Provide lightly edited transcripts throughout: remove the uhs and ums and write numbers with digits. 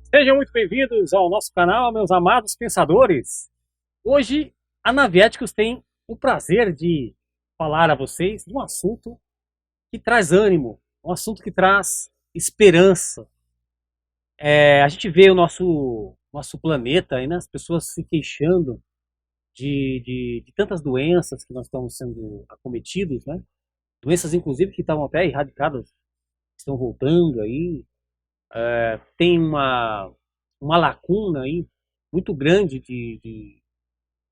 Sejam muito bem-vindos ao nosso canal, meus amados pensadores. Hoje, a Naviéticos tem o prazer de falar a vocês de um assunto que traz ânimo, um assunto que traz esperança. A gente vê o nosso planeta aí, né, as pessoas se queixando de tantas doenças que nós estamos sendo acometidos, né? Doenças, inclusive, que estavam até erradicadas, estão voltando aí. Tem uma lacuna aí muito grande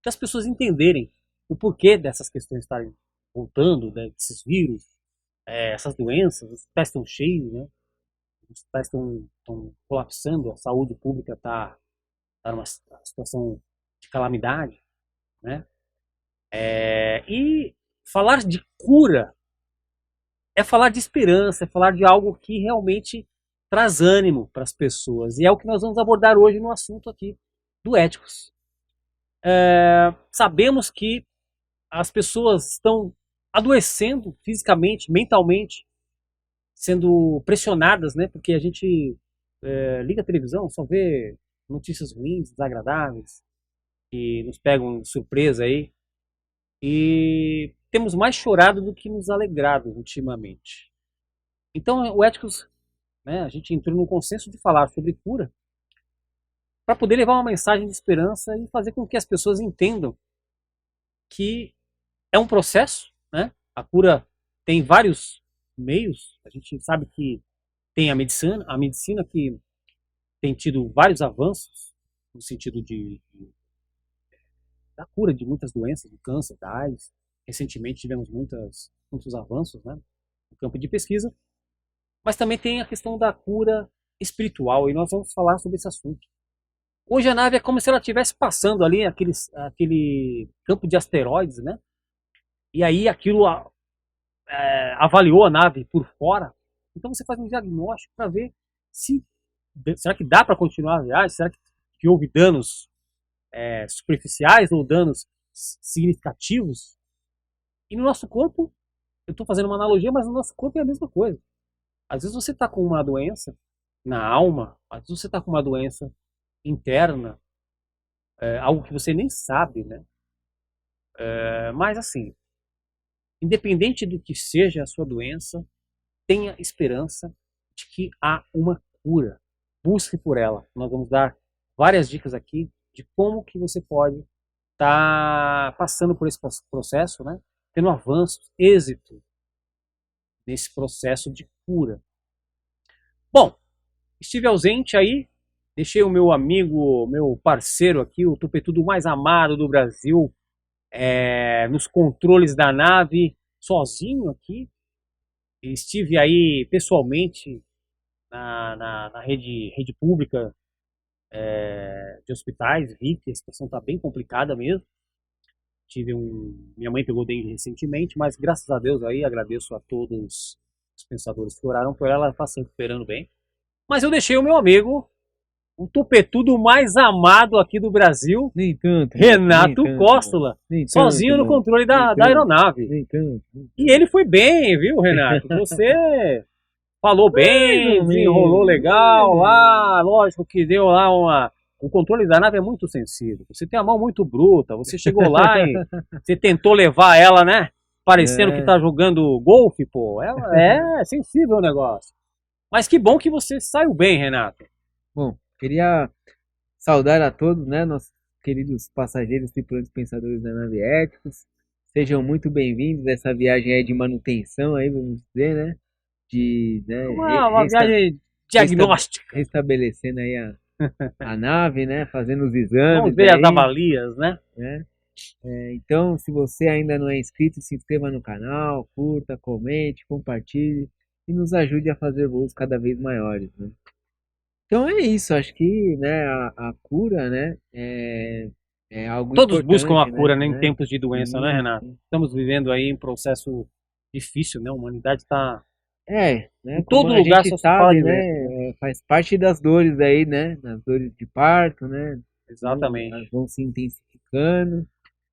das pessoas entenderem o porquê dessas questões estarem voltando, né, desses vírus, essas doenças. Os hospitais estão cheios, né? Os hospitais estão colapsando, a saúde pública tá numa situação de calamidade, né? E falar de cura é falar de esperança, é falar de algo que realmente traz ânimo para as pessoas. E é o que nós vamos abordar hoje no assunto aqui do Éticos. Sabemos que as pessoas estão adoecendo fisicamente, mentalmente, sendo pressionadas, né? Porque a gente liga a televisão, só vê notícias ruins, desagradáveis, que nos pegam de surpresa aí. E temos mais chorado do que nos alegrado ultimamente. Então, o Éticos, né, a gente entrou num consenso de falar sobre cura para poder levar uma mensagem de esperança e fazer com que as pessoas entendam que é um processo, né? A cura tem vários meios. A gente sabe que tem a medicina que tem tido vários avanços no sentido da cura de muitas doenças, do câncer, da AIDS. Recentemente tivemos muitos avanços, né, no campo de pesquisa, mas também tem a questão da cura espiritual e nós vamos falar sobre esse assunto. Hoje a nave é como se ela estivesse passando ali aquele campo de asteroides, né? E aí aquilo avaliou a nave por fora. Então você faz um diagnóstico para ver se será que dá para continuar a viagem, será que houve danos superficiais ou danos significativos. E no nosso corpo, eu estou fazendo uma analogia, mas no nosso corpo é a mesma coisa. Às vezes você está com uma doença na alma, às vezes você está com uma doença interna, algo que você nem sabe, né? Mas assim, independente do que seja a sua doença, tenha esperança de que há uma cura. Busque por ela. Nós vamos dar várias dicas aqui de como que você pode estar passando por esse processo, né? Tendo avanços, êxito nesse processo de cura. Bom, estive ausente aí, deixei o meu amigo, meu parceiro aqui, o tupetudo mais amado do Brasil, nos controles da nave, sozinho aqui. Estive aí pessoalmente na rede pública de hospitais, vi que a situação está bem complicada mesmo. Minha mãe pegou dengue recentemente, mas graças a Deus aí agradeço a todos os pensadores que oraram por ela, ela está se recuperando bem. Mas eu deixei o meu amigo, o tupetudo mais amado aqui do Brasil, Nem tanto, nem Renato tanto, mano. Costola, Nem tanto, sozinho no mano. controle Nem da tanto, aeronave. nem tanto, nem E tanto. ele foi bem, viu, Renato? Você falou Mais bem, ou desenrolou menos, mais legal ou menos. lá, lógico que deu lá uma. O controle da nave é muito sensível. Você tem a mão muito bruta. Você chegou lá e você tentou levar ela, né? Parecendo que É. tá jogando golfe, pô. Ela é sensível o negócio. Mas que bom que você saiu bem, Renato. Bom, queria saudar a todos, né, nossos queridos passageiros, tripulantes pensadores da nave Éticos. Sejam muito bem-vindos. Essa viagem aí de manutenção aí, vamos dizer, né? De, né, Uma viagem resta- diagnóstica. restabelecendo aí a nave, né? Fazendo os Vamos exames ver as aí, avalias, né? né? Então, se você ainda não é inscrito, se inscreva no canal, curta, comente, compartilhe e nos ajude a fazer voos cada vez maiores, né? Então é isso, acho que, né, a cura, né, é algo Todos buscam a importante, cura, né? né, em tempos de doença, né, Sim, Renato? sim. Estamos vivendo aí um processo difícil, né? A humanidade está Né, em como todo a lugar gente só se fala sabe, de doença, né? né, faz parte das dores aí, né, das dores de parto, né, elas Exatamente. vão se intensificando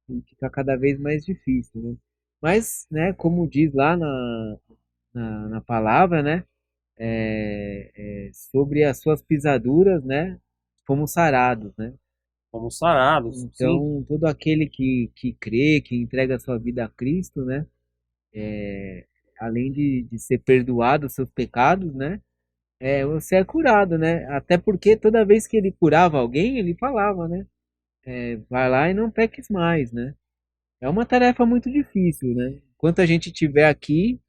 e fica cada vez mais difícil, né? Mas, né, como diz lá na palavra, né? sobre as suas pisaduras, né? Fomos sarados, né? Fomos sarados, sim, Então, todo aquele que crê, que entrega a sua vida a Cristo, né? Além de ser perdoado os seus pecados, né? Você é curado, né? Até porque toda vez que ele curava alguém, ele falava, né? Vai lá e não peques mais, né? É uma tarefa muito difícil, né? Enquanto a gente estiver aqui,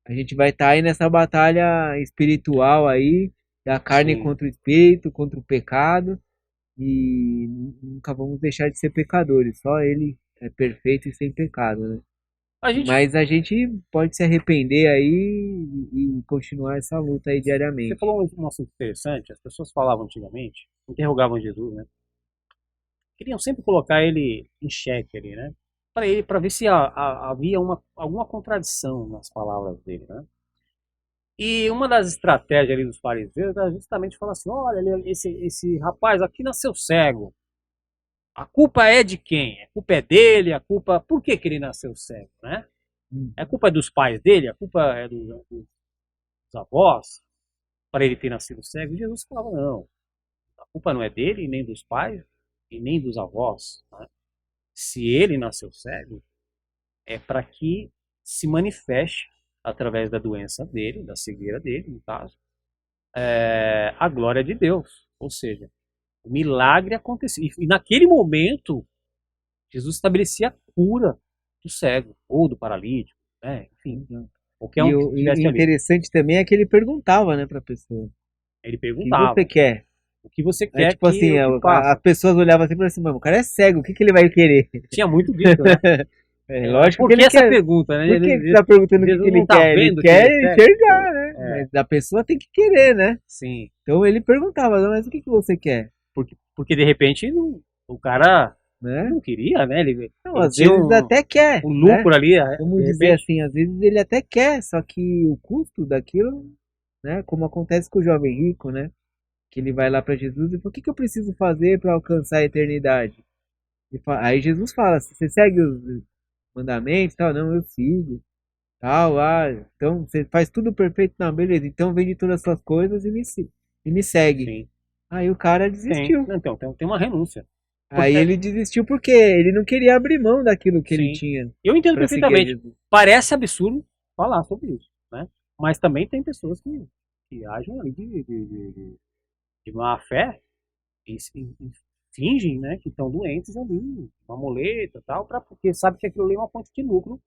a gente vai estar aí nessa batalha espiritual aí, da carne sim. contra o espírito, contra o pecado, e nunca vamos deixar de ser pecadores. Só ele é perfeito e sem pecado, né? A gente, Mas a gente pode se arrepender aí e continuar essa luta aí você diariamente. falou um assunto interessante, as pessoas falavam antigamente, interrogavam Jesus, né? Queriam sempre colocar ele em xeque ali, né? Para ele, para ver se havia alguma contradição nas palavras dele, né? E uma das estratégias ali dos fariseus era justamente falar assim: olha, esse rapaz aqui nasceu cego. A culpa é de quem? A culpa é dele? A culpa. Por que, que ele nasceu cego, né? A culpa é dos pais dele? A culpa é dos avós? Para ele ter nascido cego? E Jesus falava: não, a culpa não é dele, nem dos pais, e nem dos avós. Né? Se ele nasceu cego, é para que se manifeste através da doença dele, da cegueira dele, no caso, a glória de Deus. Ou seja, o milagre acontecia. E naquele momento, Jesus estabelecia a cura do cego ou do paralítico, né? Enfim, qualquer um que E estivesse ali. interessante também é que ele perguntava, né, pra pessoa: o Ele que você perguntava: quer? o que você É quer tipo que assim, eu te as faça? pessoas olhavam assim e falavam assim, mano, o cara é cego, o que que ele vai querer? Tinha muito disso, né? Lógico que Por que ele essa quer. pergunta, né? Por que que você tá perguntando o que que Jesus ele não está quer? Ele vendo que ele quer é cego? enxergar, né? É, Mas a pessoa tem que querer, né? sim. Então ele perguntava, "Não, mas o que que você quer?" Porque de repente o cara Né? não queria, né? Não, Ele às tinha vezes até quer, um né? lucro ali, Vamos de dizer repente. assim, às vezes ele até quer, só que o custo daquilo, né? Como acontece com o jovem rico, né? Que ele vai lá para Jesus e fala: o que que eu preciso fazer para alcançar a eternidade? Aí Jesus fala: você segue os mandamentos, tal? Não, eu sigo. Tal, então você faz tudo perfeito, não, beleza. Então vende todas as suas coisas e me segue. Sim, Aí o cara tem. desistiu. Então, tem uma renúncia. Aí Porque, ele desistiu porque ele não queria abrir mão daquilo que ele sim, tinha eu entendo para seguir a perfeitamente. Jesus. Parece absurdo falar sobre isso, né? Mas também tem pessoas que agem ali de má fé e fingem, né, que estão doentes ali, uma muleta e tal, porque sabe que aquilo ali é uma fonte de lucro,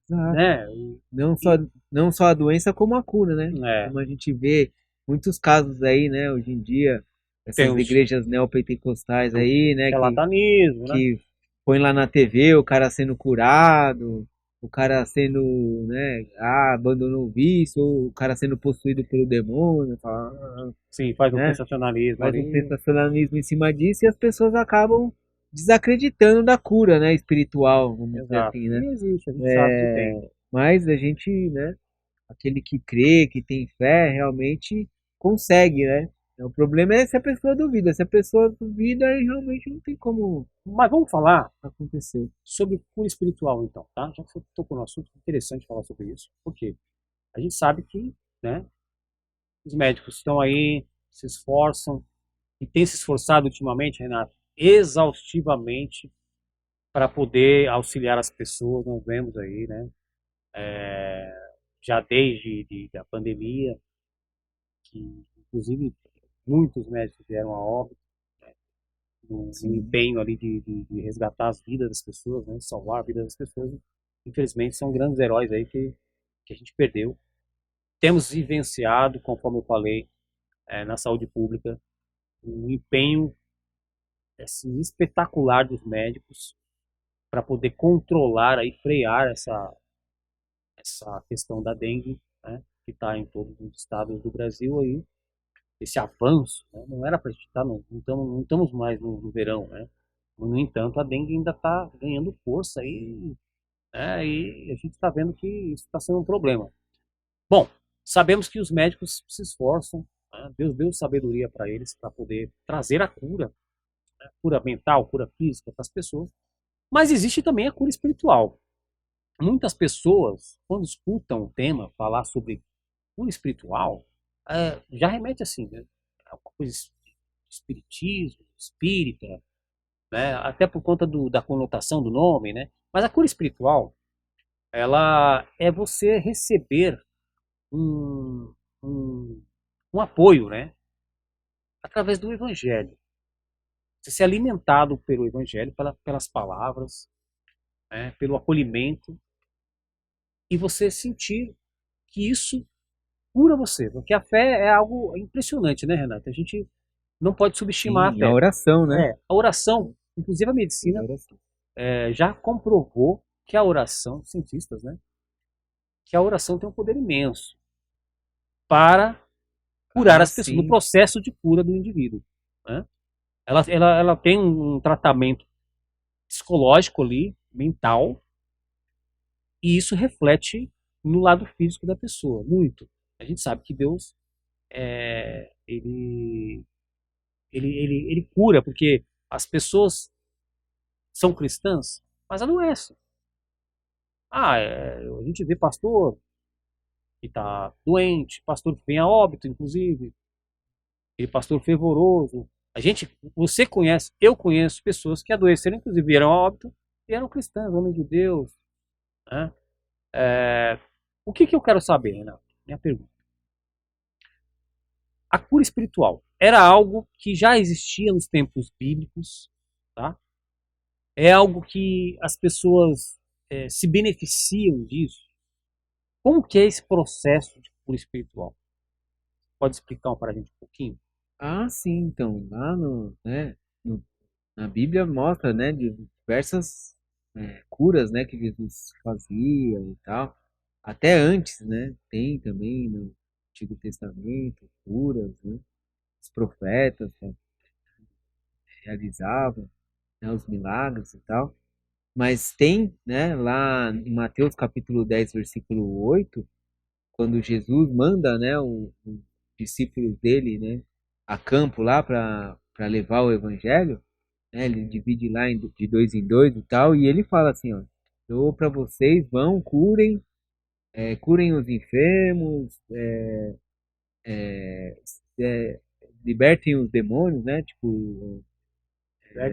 Exato. né? Não só, E, não só a doença, como a cura, né? é, Como a gente vê muitos casos aí, né, hoje em dia, tem essas os, igrejas neopentecostais o aí, né, charlatanismo, né? que põe lá na TV o cara sendo curado, o cara sendo, né, abandonou o vício, ou o cara sendo possuído pelo demônio, fala, Sim, faz um né? sensacionalismo Faz um ali. sensacionalismo em cima disso e as pessoas acabam desacreditando da cura, né, espiritual, vamos dizer Exato. assim, né? E existe, a gente sabe que tem. Mas a gente, né, aquele que crê, que tem fé, realmente consegue, né? O problema é se a pessoa duvida. Se a pessoa duvida, aí realmente não tem como Mas vamos falar acontecer. sobre cura espiritual, então, tá? Já que você tocou no assunto, é interessante falar sobre isso. Por quê? A gente sabe que, né, os médicos estão aí, se esforçam, e têm se esforçado ultimamente, Renato, exaustivamente para poder auxiliar as pessoas. Nós vemos aí, né, já da pandemia, que inclusive muitos médicos vieram a óbito, no Sim, empenho ali de resgatar as vidas das pessoas, né, salvar a vida das pessoas. Infelizmente são grandes heróis aí que a gente perdeu. Temos vivenciado, conforme eu falei, na saúde pública, um empenho assim, espetacular dos médicos para poder controlar e frear essa questão da dengue, né, que está em todos os estados do Brasil aí, esse avanço, né, não era para a gente estar, não estamos mais no verão, né, no entanto a dengue ainda está ganhando força aí, né, e a gente está vendo que isso está sendo um problema. Bom, sabemos que os médicos se esforçam, né, Deus deu sabedoria para eles para poder trazer a cura, né, cura mental, cura física para as pessoas, mas existe também a cura espiritual. Muitas pessoas, quando escutam o tema falar sobre cura espiritual já remete assim, né? A uma coisa espiritismo, espírita, né? Até por conta da conotação do nome, né? Mas a cura espiritual, ela é você receber um, um, um apoio, né? Através do Evangelho. Você ser alimentado pelo Evangelho, pelas palavras, né? Pelo acolhimento, e você sentir que isso cura você. Porque a fé é algo impressionante, né, Renato? A gente não pode subestimar a Sim, a fé. oração, né? A oração, inclusive a A medicina, oração. já comprovou que a oração, cientistas, né? Que a oração tem um poder imenso para curar Ah, as pessoas, no sim. processo de cura do indivíduo. Né? Ela tem um tratamento psicológico ali, mental, e isso reflete no lado físico da pessoa, muito. A gente sabe que Deus, ele cura, porque as pessoas são cristãs, mas ela não é assim. A gente vê pastor que está doente, pastor que vem a óbito, inclusive, aquele pastor fervoroso. Você conhece, eu conheço pessoas que adoeceram, inclusive vieram a óbito e eram cristãs, homens de Deus. Né? O que eu quero saber, Renato? Minha pergunta. A cura espiritual era algo que já existia nos tempos bíblicos, tá? É algo que as pessoas se beneficiam disso. Como que é esse processo de cura espiritual? Pode explicar para a gente um pouquinho? Ah, sim, então, lá no- na Bíblia mostra, né, de diversas curas, né, que Jesus fazia e tal. Até antes, né, tem também no Antigo Testamento curas, né, os profetas realizavam, né, os milagres e tal. Mas tem, né, lá em Mateus capítulo 10 versículo 8 quando Jesus manda, né, os discípulos dele, né, a campo lá para levar o evangelho, né, ele divide lá de dois em dois e tal, e ele fala assim, ó, dou para vocês, vão, curem, curem os enfermos, é, libertem os demônios, né, tipo,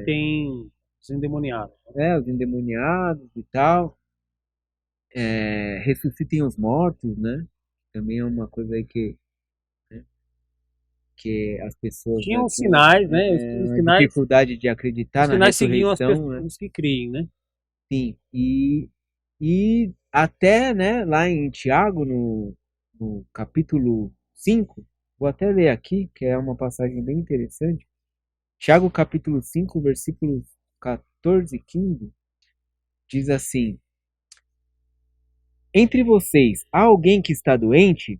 Tem os endemoniados. Né? os endemoniados e tal, ressuscitem os mortos, né, também é uma coisa aí que as pessoas, né, Tinham os tinham sinais, né? Os uma sinais, dificuldade de acreditar os na sinais seguiam as ressurreição, né? pessoas que creem, né? Sim, e até, né, lá em Tiago, no capítulo 5 vou até ler aqui, que é uma passagem bem interessante. Tiago, capítulo 5 versículos 14 e 15, diz assim: Entre vocês há alguém que está doente?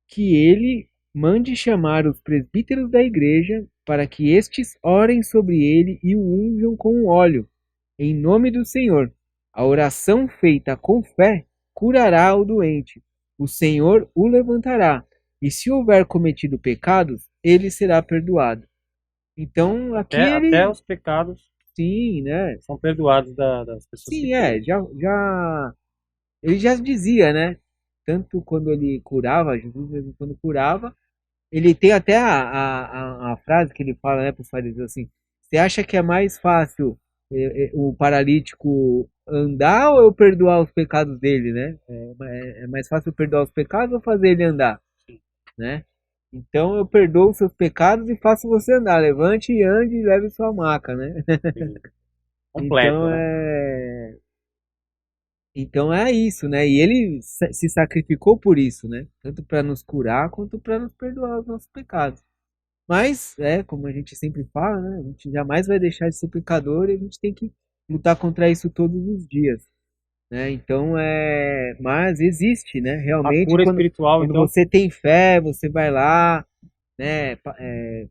Que ele mande chamar os presbíteros da igreja, para que estes orem sobre ele e o unjam com óleo, em nome do Senhor. A oração feita com fé curará o doente. O Senhor o levantará, e se houver cometido pecados, ele será perdoado. Então, aqui Até ele, os pecados sim, né? são perdoados das pessoas que Sim, creem. ele já dizia, né? Tanto quando ele curava, Jesus mesmo quando curava, ele tem até a frase que ele fala, né, para os fariseus assim: Você acha que é mais fácil o paralítico andar ou eu perdoar os pecados dele, né? É mais fácil eu perdoar os pecados ou fazer ele andar, né? Então eu perdoo os seus pecados e faço você andar. Levante e ande e leve sua maca, né? Completo, Então né? é isso, né? E ele se sacrificou por isso, né? Tanto para nos curar quanto para nos perdoar os nossos pecados. Mas, como a gente sempre fala, né? A gente jamais vai deixar de ser pecador e a gente tem que lutar contra isso todos os dias, né? Então, mas existe, né? A Realmente, cura espiritual, quando então, você tem fé, você vai lá, né?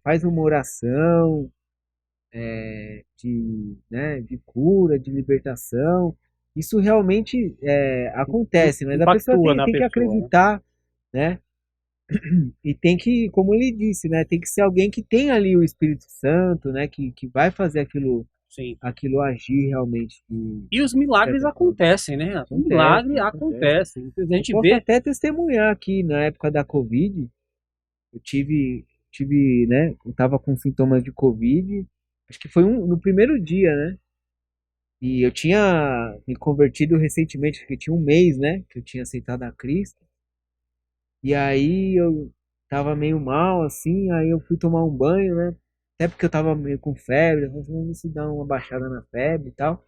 Faz uma oração de cura, de libertação. Isso realmente acontece, mas a pessoa impactua tem, na tem que pessoa, né? acreditar, né? E tem que, como ele disse, né, tem que ser alguém que tem ali o Espírito Santo, né, que vai fazer aquilo sim. aquilo agir realmente E os milagres certa forma. acontecem, né? O Acontece, milagre acontece. acontece. A Eu gente posso vê, até testemunhar aqui, na época da Covid, eu tive, né, eu tava com sintomas de Covid, acho que foi no primeiro dia, né? E eu tinha me convertido recentemente, acho que tinha um mês, né, que eu tinha aceitado a Cristo. E aí eu tava meio mal, assim, aí eu fui tomar um banho, né? Até porque eu tava meio com febre, eu falei assim, vamos se dar uma baixada na febre e tal.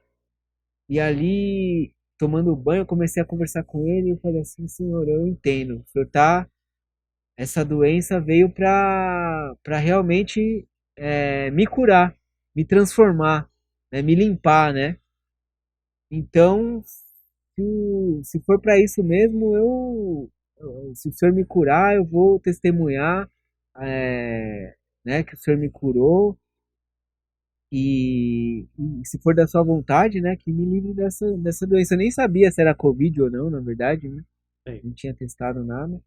E ali, tomando banho, eu comecei a conversar com ele e eu falei assim, senhor, eu entendo, o senhor tá, essa doença veio para realmente me curar, me transformar, né, me limpar, né? Então, se for para isso mesmo, se o Senhor me curar, eu vou testemunhar, né, que o Senhor me curou e se for da sua vontade, né, que me livre dessa doença. Eu nem sabia se era Covid ou não, na verdade, né? sim, Não tinha testado nada.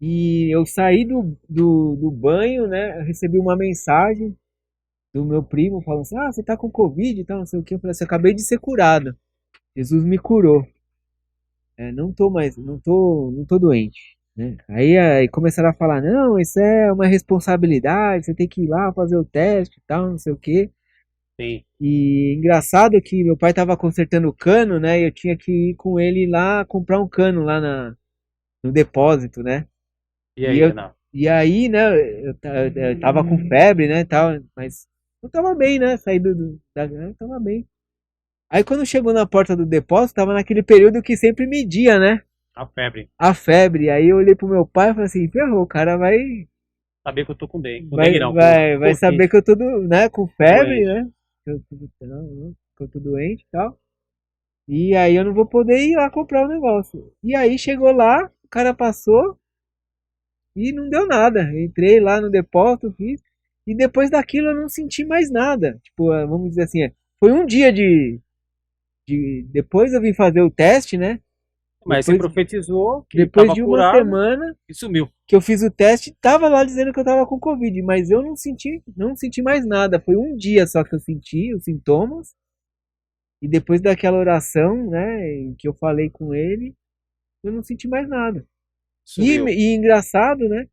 E eu saí do banho, né? Eu recebi uma mensagem do meu primo falando assim: Ah, você tá com Covid e tal, não sei o que. Eu falei assim: acabei de ser curado. Jesus me curou. Não tô mais, não tô doente. Né? Aí começaram a falar: Não, isso é uma responsabilidade, você tem que ir lá fazer o teste e tal, não sei o que. sim. E engraçado que meu pai tava consertando o cano, né? E eu tinha que ir com ele lá comprar um cano lá no depósito, né? E E, aí, eu, Renato? e aí, né, eu tava com febre, né, tal, mas eu tava bem, né, saí eu tava bem. Aí quando chegou na porta do depósito, tava naquele período que sempre media, né, A febre. a febre. Aí eu olhei pro meu pai e falei assim, ferrou, o cara Saber que eu tô com dengue. Com dengue vai, não, com vai, vai saber Covid. que eu tô, né, com febre, Doente. né, que eu tô doente e tal. E aí eu não vou poder ir lá comprar o negócio. E aí chegou lá, o cara passou, e não deu nada. Entrei lá no depósito, fiz. E depois daquilo eu não senti mais nada. Tipo, vamos dizer assim, foi um dia depois eu vim fazer o teste, né? Mas você Depois, profetizou que depois estava de uma curado semana e sumiu. que eu fiz o teste, tava lá dizendo que eu tava com Covid, mas eu não senti mais nada. Foi um dia só que eu senti os sintomas. E depois daquela oração, né, em que eu falei com ele, eu não senti mais nada. Sumiu. E engraçado, né,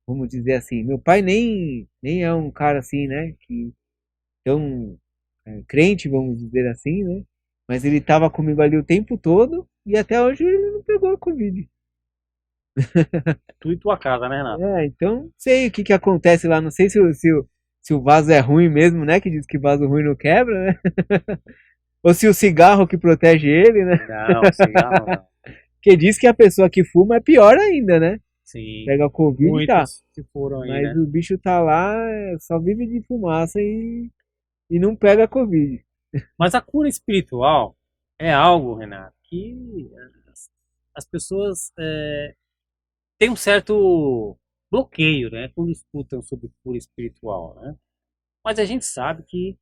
vamos dizer assim, meu pai nem é um cara assim, né, que tão crente, vamos dizer assim, né, mas ele estava comigo ali o tempo todo e até hoje ele não pegou a Covid. É tu e tua casa, né, Renato? Então, sei o que que acontece lá, não sei se o vaso é ruim mesmo, né, que diz que vaso ruim não quebra, né, ou se o cigarro que protege ele, né, Não, cigarro não. que diz que a pessoa que fuma é pior ainda, né, Sim. pega a Covid e tá, Muitos se foram aí, mas né? o bicho tá lá, só vive de fumaça e não pega a Covid. Mas a cura espiritual é algo, Renato, que as pessoas têm um certo bloqueio, né? Quando escutam sobre cura espiritual, né? Mas a gente sabe que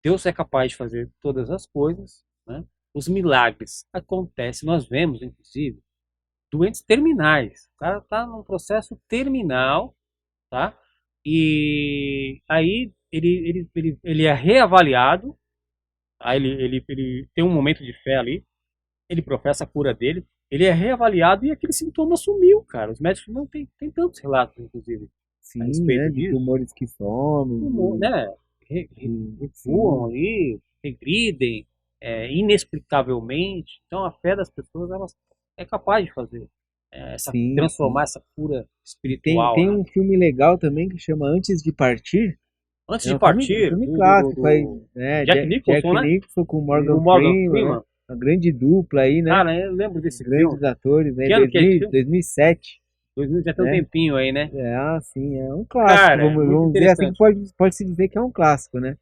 Deus é capaz de fazer todas as coisas, né? Os milagres acontecem, nós vemos, inclusive, doentes terminais. O cara está num processo terminal, tá? E aí ele é reavaliado, aí ele tem um momento de fé ali, ele professa a cura dele, ele é reavaliado e aquele sintoma sumiu, cara. Os médicos não tem tantos relatos, inclusive, a Sim, né? respeito De disso. tumores que somem, Né? Recuam sim, ali, regridem inexplicavelmente. Então a fé das pessoas ela é capaz de fazer sim, transformar sim. essa cura E tem, espiritual, tem né? um filme legal também que chama Antes de Partir. Antes É de um partir filme clássico aí, do né? Jack Nicholson, Jack né? Nicholson com O Morgan Morgan Freeman, né? Freeman. Uma grande dupla aí, né? Cara, eu lembro desse filme. Grandes atores, né? Que ano que é esse 2000, filme? 2007, 2000 já tem um né? tempinho aí, né? Sim, é um clássico, Cara, é vamos, muito vamos dizer assim que interessante. pode se dizer que é um clássico, né?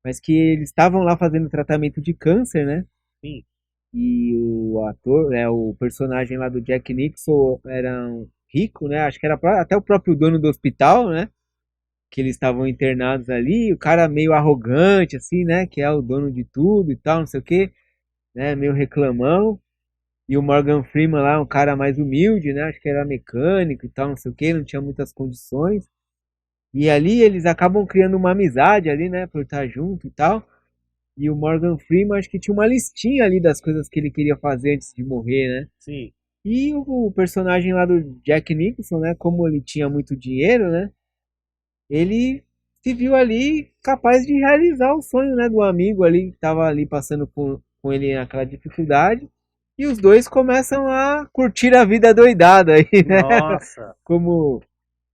Mas que eles estavam lá fazendo tratamento de câncer, né? Sim, E o ator, né, o personagem lá do Jack Nixon era um rico, né? Acho que era até o próprio dono do hospital, né? Que eles estavam internados ali, o cara meio arrogante, assim, né? Que é o dono de tudo e tal, não sei o quê, né? Meio reclamão. E o Morgan Freeman lá, um cara mais humilde, né? Acho que era mecânico e tal, não sei o quê, não tinha muitas condições. E ali eles acabam criando uma amizade ali, né, por estar junto e tal. E o Morgan Freeman acho que tinha uma listinha ali das coisas que ele queria fazer antes de morrer, né? Sim. E o personagem lá do Jack Nicholson, né, como ele tinha muito dinheiro, né, ele se viu ali capaz de realizar o sonho, né, do amigo ali que estava ali passando com ele naquela dificuldade. E os dois começam a curtir a vida doidada aí, né? Nossa. Como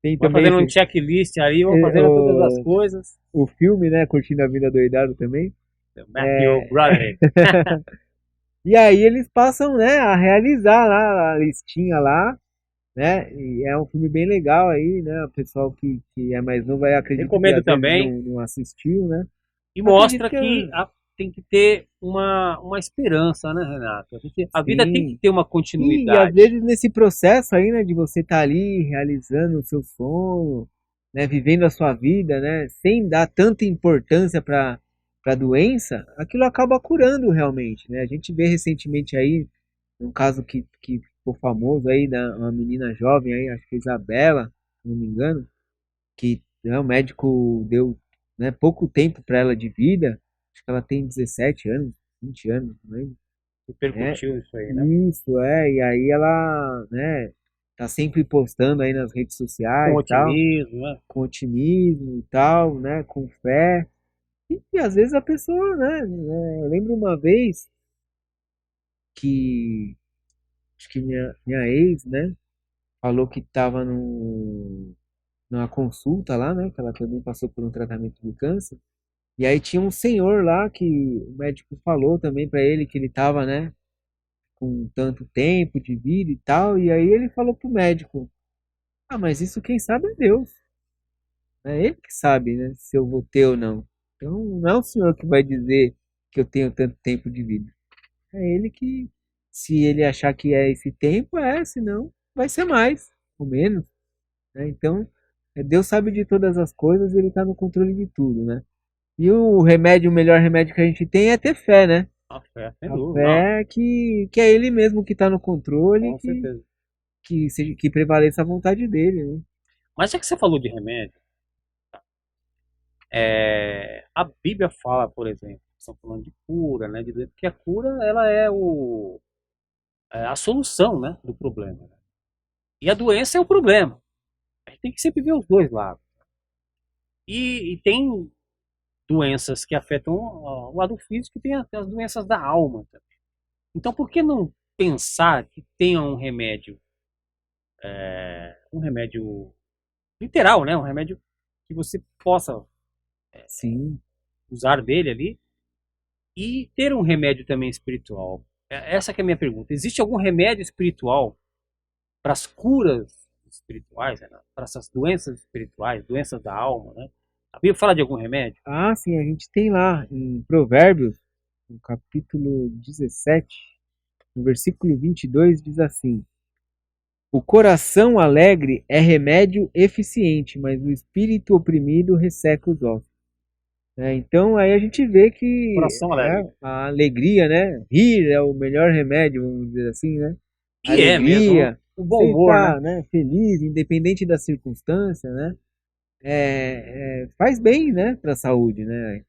tem Vai também fazendo um esse, checklist aí, vão fazendo todas as o, coisas. o filme, né, Curtindo a Vida Doidada também. Matthew Broderick. E aí eles passam, né, a realizar lá a listinha lá, né? E é um filme bem legal aí, né? O pessoal que é mais novo aí acredito que Recomendo às vezes também. não assistiu, né? E Acredito mostra que que tem que ter uma esperança, né, Renato? A vida tem que sim. ter uma E às continuidade. vezes nesse processo aí, né, de você estar ali realizando o seu sonho, né, vivendo a sua vida, né, sem dar tanta importância para a doença, aquilo acaba curando realmente, né? A gente vê recentemente aí um caso que ficou famoso aí da uma menina jovem aí, acho que é Isabela, se não me engano, que né, o médico deu, né, pouco tempo para ela de vida, acho que ela tem 17 anos, 20 anos, não lembro. É, Repercutiu isso aí, né? isso, e aí ela, né, tá sempre postando aí nas redes Com sociais e tal, otimismo, né? com otimismo e tal, né, com fé. E às vezes a pessoa, eu lembro uma vez que, acho que minha ex, né, falou que tava numa consulta lá, né, que ela também passou por um tratamento de câncer. E aí tinha um senhor lá que o médico falou também pra ele que ele tava, né, com tanto tempo de vida e tal. E aí ele falou pro médico: Ah, mas isso quem sabe é Deus. É ele que sabe, né, se eu vou ter ou não. Então não é o senhor que vai dizer que eu tenho tanto tempo de vida. É ele que, se ele achar que é esse tempo, senão vai ser mais ou menos, né? Então, Deus sabe de todas as coisas e ele está no controle de tudo, né? E o remédio, o melhor remédio que a gente tem é ter fé, né? A fé, sem A dúvida, não, fé que é ele mesmo que está no controle, com certeza. que prevaleça a vontade dele, né? Mas já que você falou de remédio, a Bíblia fala, por exemplo, estão falando de cura, né? Que a cura ela é a solução, né, do problema. Né? E a doença é o problema. A gente tem que sempre ver os dois lados. E tem doenças que afetam o lado físico e tem até as doenças da alma também. Então, por que não pensar que tenha um remédio literal, né? Um remédio que você possa Sim, usar dele ali e ter um remédio também espiritual. Essa que é a minha pergunta. Existe algum remédio espiritual para as curas espirituais, né? Para essas doenças espirituais, doenças da alma, né? A Bíblia fala de algum remédio? sim, a gente tem lá em Provérbios, no capítulo 17, no versículo 22, diz assim: O coração alegre é remédio eficiente, mas o espírito oprimido resseca os ossos. Então aí a gente vê que Coração alegre. a alegria, né? Rir é o melhor remédio, vamos dizer assim, né? E é mesmo, Alegria, o bom você humor, né? está, né, feliz, independente da circunstância, né? Faz bem, né, para a saúde, né?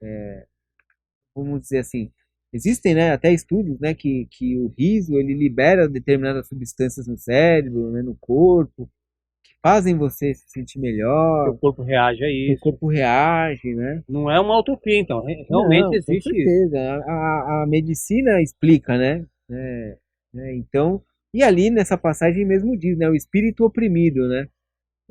Vamos dizer assim, existem, né, até estudos, né, que o riso ele libera determinadas substâncias no cérebro, né, no corpo, que fazem você se sentir Seu melhor, corpo reage a seu isso. corpo reage, né? Não é uma utopia, então. Realmente Não, com existe isso. certeza. A medicina explica, né? Então, e ali nessa passagem mesmo diz, né? O espírito oprimido, né?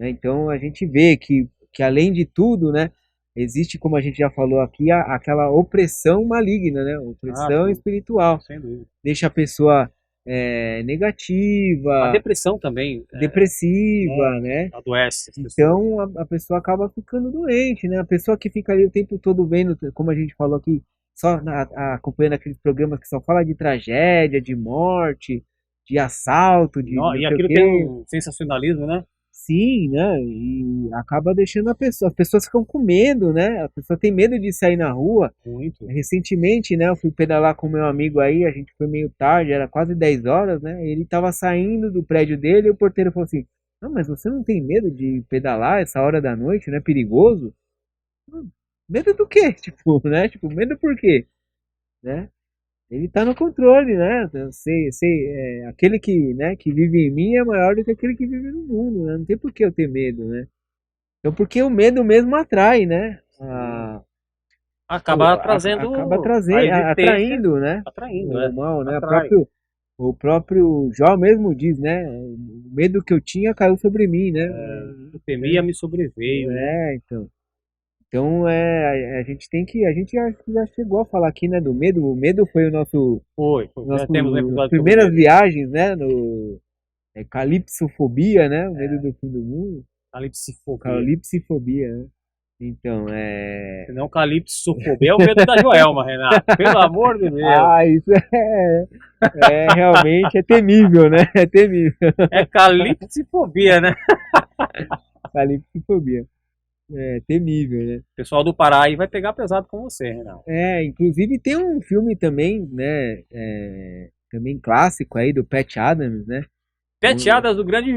Então a gente vê que além de tudo, né? Existe, como a gente já falou aqui, aquela opressão maligna, né? Ah, Opressão sim, espiritual. sem dúvida. Deixa a pessoa A negativa, depressão também, depressiva, né? adoece as pessoas. Então a pessoa acaba ficando doente, né? A pessoa que fica ali o tempo todo vendo, como a gente falou aqui, só acompanhando aqueles programas que só fala de tragédia, de morte, de assalto, de não E sei o aquilo tem quê. um sensacionalismo, né? Sim, né? E acaba deixando as pessoas ficam com medo, né? A pessoa tem medo de sair na rua. Muito. Recentemente, né, eu fui pedalar com meu amigo aí, a gente foi meio tarde, era quase 10 horas, né? Ele tava saindo do prédio dele e o porteiro falou assim: Ah, mas você não tem medo de pedalar essa hora da noite, não é perigoso? Hum, Medo do quê? Tipo, né? Tipo, medo por quê? Né? Ele tá no controle, né? Eu sei, aquele que, né, que vive em mim é maior do que aquele que vive no mundo, né? Não tem por que eu ter medo, né? Então, porque o medo mesmo atrai, né? Sim. Acaba Acaba trazendo a existência, atraindo, né? atraindo, O é. mal, né? Atrai. O próprio Jó mesmo diz, né? O medo que eu tinha caiu sobre mim, né? Eu temia, me sobreveio, né? Então. Então, a gente tem que, a gente acho que já chegou a falar aqui, né, do medo. O medo foi o Foi. Já temos um as episódio sobre primeiras medo. viagens, né, no calipsofobia, né, o medo É, do fim do mundo. calipsifobia. Calipsofobia, né? Então, Se não, calipsofobia é o medo da Joelma, Renato. Pelo amor de Deus. Isso realmente é temível, né? É temível. É calipsifobia, né? Calipsofobia. É temível, né? O pessoal do Pará aí vai pegar pesado com você, Renato. Inclusive tem um filme também, né, também clássico aí do Pat Adams, né? O, Peteadas do grande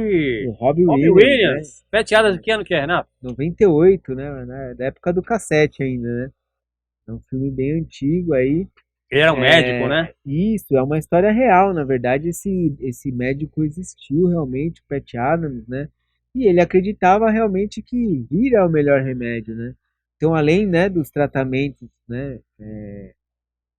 o Robbie Robbie Williams, né? Williams. Peteadas de que ano que é, Renato? 98, né? Da época do cassete ainda, né? É um filme bem antigo aí. Ele era um médico, né? Isso, é uma história real, na verdade, esse médico existiu realmente, o Pat Adams, né? E ele acreditava realmente que rir é o melhor remédio, né? Então, além, né, dos tratamentos, né,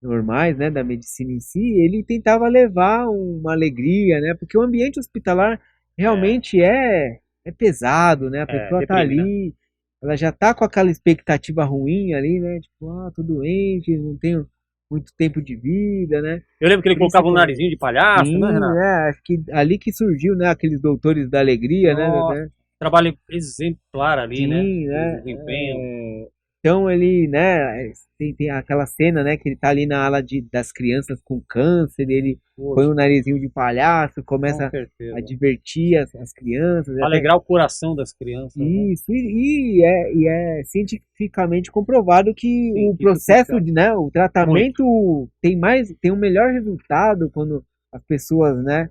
normais, né, da medicina em si, ele tentava levar uma alegria, né? Porque o ambiente hospitalar É, realmente é pesado, né? A pessoa tá deprime, né? ali, ela já tá com aquela expectativa ruim ali, né? Tipo, tô doente, não tenho muito tempo de vida, né? Eu lembro que ele colocava um Principalmente, narizinho de palhaço, né, sim, Renato? né? Acho que ali que surgiu, né? Aqueles doutores da alegria, Nossa, né? trabalho exemplar ali, né? Sim, Eles né? desempenham. Então ele, né, tem aquela cena, né, que ele tá ali na ala das crianças com câncer, ele põe Poxa, um narizinho de palhaço, com começa a certeza. divertir as crianças, até Alegrar o coração das crianças, né? isso, e é cientificamente comprovado que Sim, o isso processo fica de, né, o muito. tratamento tem um melhor resultado quando as pessoas, né,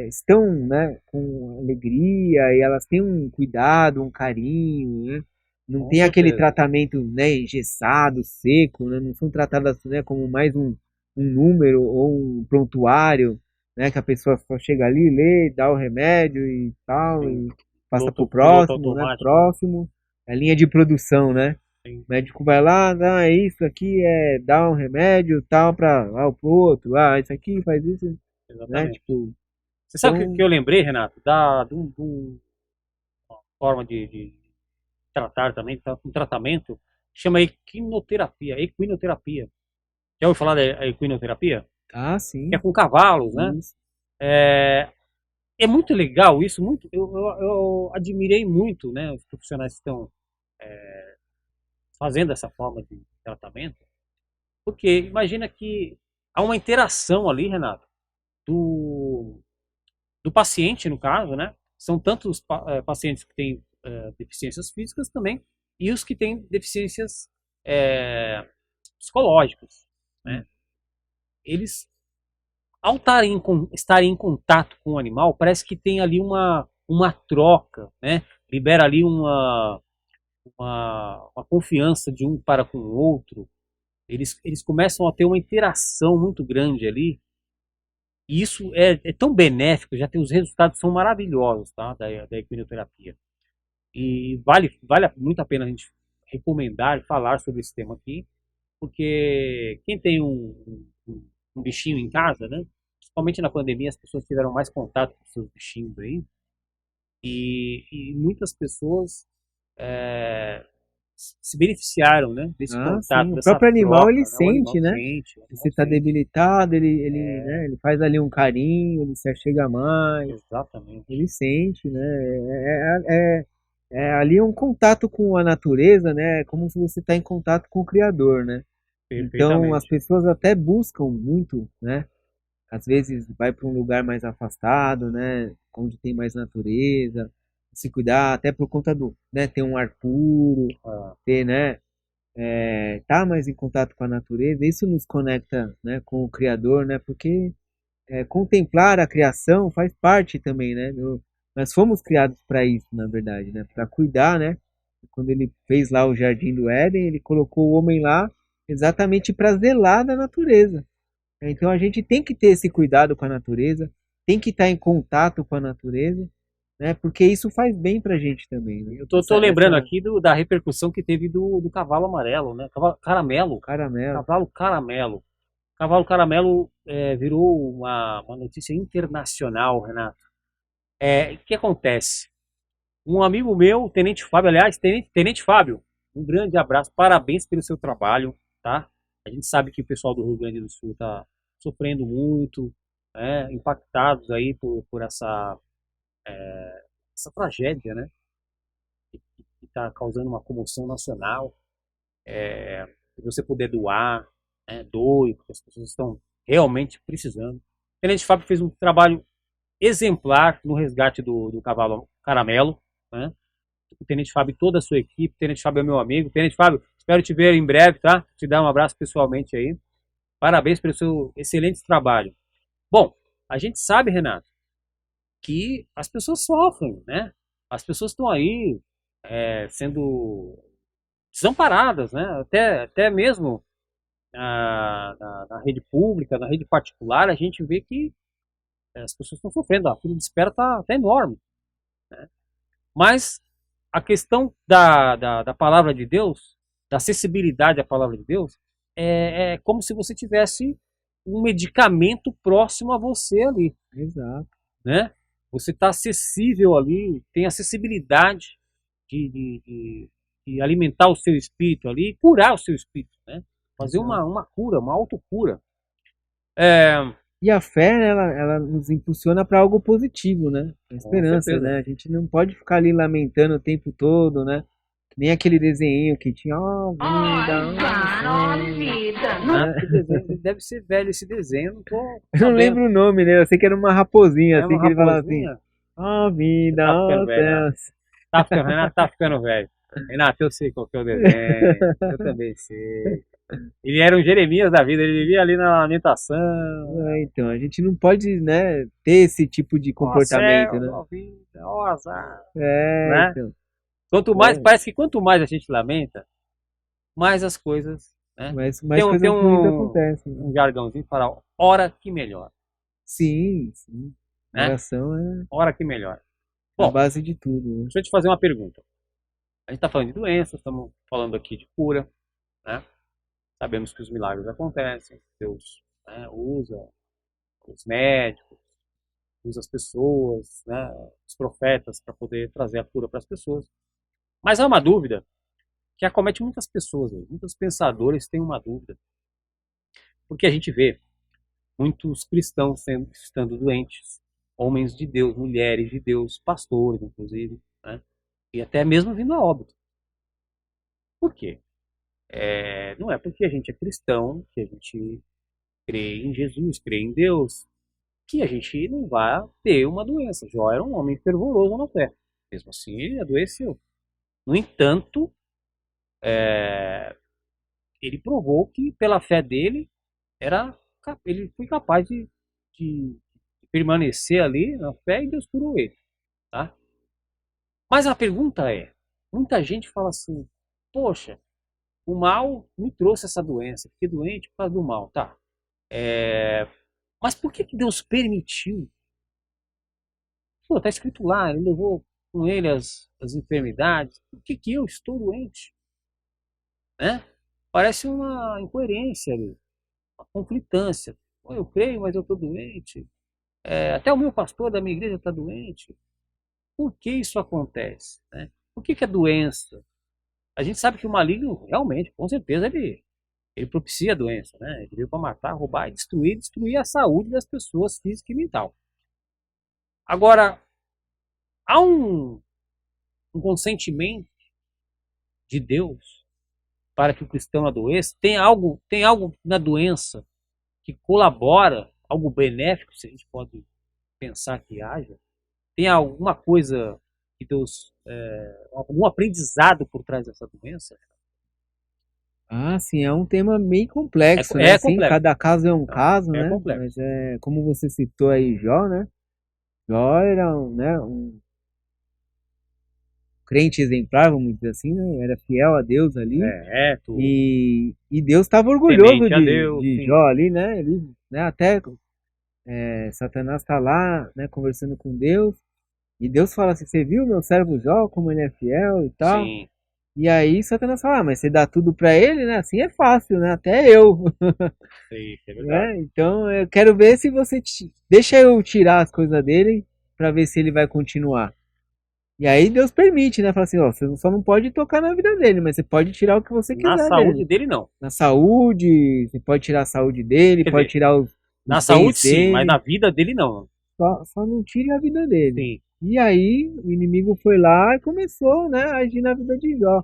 estão, né, com alegria e elas têm um cuidado, um carinho, né? Não Com tem aquele certeza. tratamento, né, engessado, seco, né? Não são tratadas, né, como mais um número ou um prontuário, né, que a pessoa só chega ali, lê, dá o remédio e tal, Sim. e passa pro Piloto próximo, né? automático, né? Próximo. É linha de produção, né? Sim, O médico vai lá, é isso aqui dar um remédio tal para pro outro, isso aqui faz isso, né? exatamente. Tipo, Você sabe o que então, eu lembrei, Renato? De uma forma de tratar também, tá? Um tratamento, chama equinoterapia. Já ouviu falar da equinoterapia? Que é sim, com cavalos, né? isso. É muito legal isso, muito, eu admirei muito, né, os profissionais que estão fazendo essa forma de tratamento, porque imagina que há uma interação ali, Renato, do, do paciente, no caso, né? São tanto os pacientes que têm deficiências físicas também, e os que têm deficiências é, psicológicas, né? Eles, ao estarem em contato com o animal, parece que tem ali uma troca, né? Libera ali uma confiança de um para com o outro. Eles começam a ter uma interação muito grande ali. E isso é tão benéfico, já tem os resultados são maravilhosos, tá? Da equinoterapia. E vale muito a pena a gente recomendar e falar sobre esse tema aqui, porque quem tem um bichinho em casa, né? Principalmente na pandemia, as pessoas tiveram mais contato com seus bichinhos aí, e muitas pessoas é, se beneficiaram, né, desse Sim, contato, o dessa próprio animal ele troca, né? O animal sente, né? sente, o Se animal você tá sente. debilitado, ele, né, ele faz ali um carinho, ele se achega mais, Exatamente, ele sente, né? Ali um contato com a natureza, né? É como se você está em contato com o Criador, né? Então as perfeitamente. pessoas até buscam muito, né? Às vezes vai para um lugar mais afastado, né? Onde tem mais natureza, se cuidar, até por conta do, né? Ter um ar puro, Ah, ter, né? Tá mais em contato com a natureza, isso nos conecta, né? Com o Criador, né? Porque contemplar a criação faz parte também, né? nós fomos criados para isso, na verdade, né? Para cuidar, né? Quando ele fez lá o Jardim do Éden, ele colocou o homem lá exatamente para zelar da natureza. Então a gente tem que ter esse cuidado com a natureza, tem que estar em contato com a natureza, né? Porque isso faz bem pra gente também, né? Eu tô lembrando aqui da repercussão que teve do cavalo amarelo, né? Caramelo. Caramelo. Cavalo caramelo. Cavalo caramelo virou uma notícia internacional, Renato. O que acontece? Um amigo meu, Tenente Fábio, aliás, Tenente Fábio, um grande abraço, parabéns pelo seu trabalho, tá? A gente sabe que o pessoal do Rio Grande do Sul tá sofrendo muito, impactados aí por essa tragédia, né? Que está causando uma comoção nacional. Se você puder doar, doe, porque as pessoas estão realmente precisando. O Tenente Fábio fez um trabalho exemplar no resgate do cavalo caramelo, né? O Tenente Fábio e toda a sua equipe. O Tenente Fábio é meu amigo. Tenente Fábio, espero te ver em breve, tá? Te dar um abraço pessoalmente aí. Parabéns pelo seu excelente trabalho. Bom, a gente sabe, Renato, que as pessoas sofrem, né? As pessoas estão aí sendo desamparadas, né? Até mesmo na rede pública, na rede particular, a gente vê que as pessoas estão sofrendo. A fila de espera está enorme. Né? Mas a questão da palavra de Deus, da acessibilidade à palavra de Deus, é como se você tivesse um medicamento próximo a você ali. Exato. Né? Você está acessível ali, tem acessibilidade de alimentar o seu espírito ali e curar o seu espírito. Né? Fazer uma cura, uma autocura. E a fé, né, ela nos impulsiona para algo positivo, né? A esperança, né? A gente não pode ficar ali lamentando o tempo todo, né? Nem aquele desenho que tinha, vida. Deve ser velho esse desenho, não tô eu não lembro o nome, né? Eu sei que era uma raposinha, assim, que ele falava assim, vida, Deus. Tá ficando velho. Renato, eu sei qual que é o desenho, eu também sei. Ele era um Jeremias da vida, ele vivia ali na lamentação. Então, a gente não pode, né, ter esse tipo de comportamento, céu, né? ó vida, ó azar. Né? Então. Quanto mais, parece que quanto mais a gente lamenta, mais as coisas, né? Mais coisas ruins acontecem. Um jargãozinho para hora que melhor. Sim. Né? Oração é hora que melhor. a base de tudo. Né? Deixa eu te fazer uma pergunta. A gente está falando de doenças, estamos falando aqui de cura, né? Sabemos que os milagres acontecem, Deus usa os médicos, usa as pessoas, né, os profetas para poder trazer a cura para as pessoas. Mas há uma dúvida que acomete muitas pessoas, muitos pensadores têm uma dúvida. Porque a gente vê muitos cristãos estando doentes, homens de Deus, mulheres de Deus, pastores, inclusive, né, e até mesmo vindo a óbito. Por quê? Não é porque a gente é cristão, que a gente crê em Jesus, crê em Deus, que a gente não vai ter uma doença. Jó era um homem fervoroso na fé. Mesmo assim, ele adoeceu. No entanto, ele provou que pela fé dele ele foi capaz de permanecer ali na fé e Deus curou ele. Tá? Mas a pergunta muita gente fala assim, poxa, o mal me trouxe essa doença, fiquei doente por causa do mal, tá? Mas por que Deus permitiu? Pô, tá escrito lá, ele levou com ele as enfermidades. Por que eu estou doente? Né? Parece uma incoerência ali, uma conflitância. Pô, eu creio, mas eu estou doente. Até o meu pastor da minha igreja está doente. Por que isso acontece? Né? Por que a doença? A gente sabe que o maligno, realmente, com certeza, ele propicia a doença. Né? Ele veio para matar, roubar e destruir a saúde das pessoas física e mental. Agora, há um consentimento de Deus para que o cristão adoeça? Tem algo na doença que colabora, algo benéfico, se a gente pode pensar que haja? Tem alguma coisa que Deus, algum aprendizado por trás dessa doença? Sim, é um tema bem complexo, né? Complexo. Cada caso é um caso, né? Complexo. Mas como você citou aí Jó, né? Jó era um crente exemplar, vamos dizer assim, né? Era fiel a Deus ali. Reto, E Deus estava orgulhoso temente a Deus, de sim. Jó ali, né? Ele, né, até Satanás está lá, né, conversando com Deus. E Deus fala assim: Você viu meu servo Jó, como ele é fiel e tal? Sim, E aí Satanás fala: Mas você dá tudo para ele, né? Assim é fácil, né? Até eu. sei, é verdade. Né? Então eu quero ver se você deixa eu tirar as coisas dele para ver se ele vai continuar. E aí Deus permite, né? Fala assim: Ó, você só não pode tocar na vida dele, mas você pode tirar o que você Na quiser saúde dele. dele, não. Na saúde, você pode tirar a saúde dele, Quer pode dizer, tirar na os bens saúde, sim, mas na dele, vida dele, não. só não tire a vida dele. Sim, E aí o inimigo foi lá e começou, né, a agir na vida de Jó.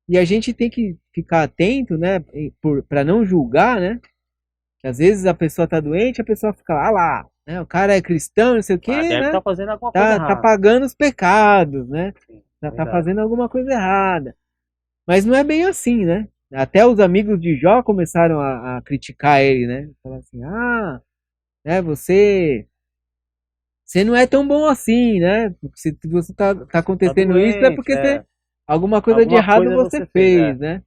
E a gente tem que ficar atento, né, para não julgar, né? Que às vezes a pessoa tá doente, a pessoa fica lá, né? O cara é cristão, não sei o mas quê, deve né? estar fazendo alguma coisa Tá errada. pagando os pecados, né? Sim, Tá verdade. fazendo alguma coisa errada. Mas não é bem assim, né? Até os amigos de Jó começaram a criticar ele, né? Falar assim: né, você não é tão bom assim, né? Porque se você tá Tá acontecendo isso é doente, porque alguma coisa de alguma errado coisa você você fez, fez, né?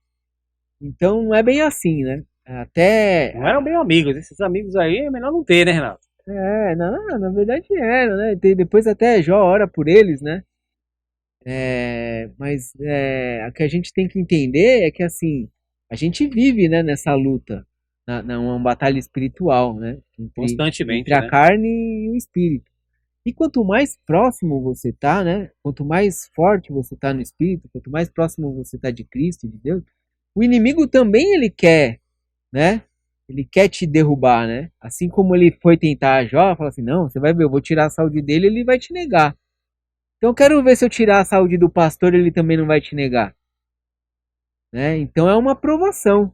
Então não é bem assim, né? Até. Não eram bem amigos. Esses amigos aí é melhor não ter, né, Renato? Na verdade era, né? Depois até Jó ora por eles, né? Mas o que a gente tem que entender é que assim, a gente vive, né, nessa luta, uma batalha espiritual, né? Entre Constantemente, a né? carne e o espírito. E quanto mais próximo você tá, né? Quanto mais forte você tá no espírito, quanto mais próximo você tá de Cristo, de Deus, o inimigo também ele quer, né? Ele quer te derrubar, né? Assim como ele foi tentar a Jó, fala assim: "Não, você vai ver, eu vou tirar a saúde dele, ele vai te negar". Então eu quero ver se eu tirar a saúde do pastor, ele também não vai te negar, né? Então é uma provação,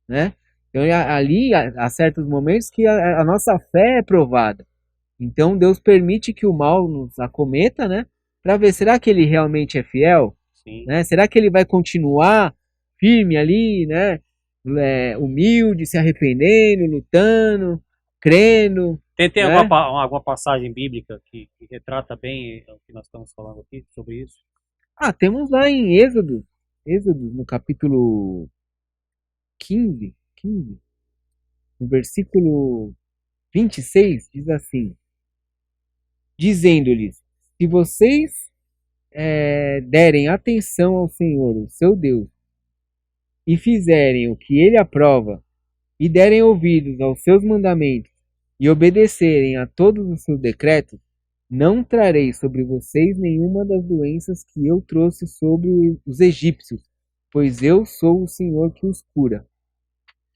né? Então ali há certos momentos que a nossa fé é provada. Então Deus permite que o mal nos acometa, né? Para ver, será que ele realmente é fiel? Sim. Né? Será que ele vai continuar firme ali, né? Humilde, se arrependendo, lutando, crendo, Tem alguma, né? alguma passagem bíblica que retrata bem o que nós estamos falando aqui sobre isso? Temos lá em Êxodo no capítulo 15, no versículo 26, diz assim: dizendo-lhes, se vocês derem atenção ao Senhor, o seu Deus, e fizerem o que ele aprova, e derem ouvidos aos seus mandamentos, e obedecerem a todos os seus decretos, não trarei sobre vocês nenhuma das doenças que eu trouxe sobre os egípcios, pois eu sou o Senhor que os cura,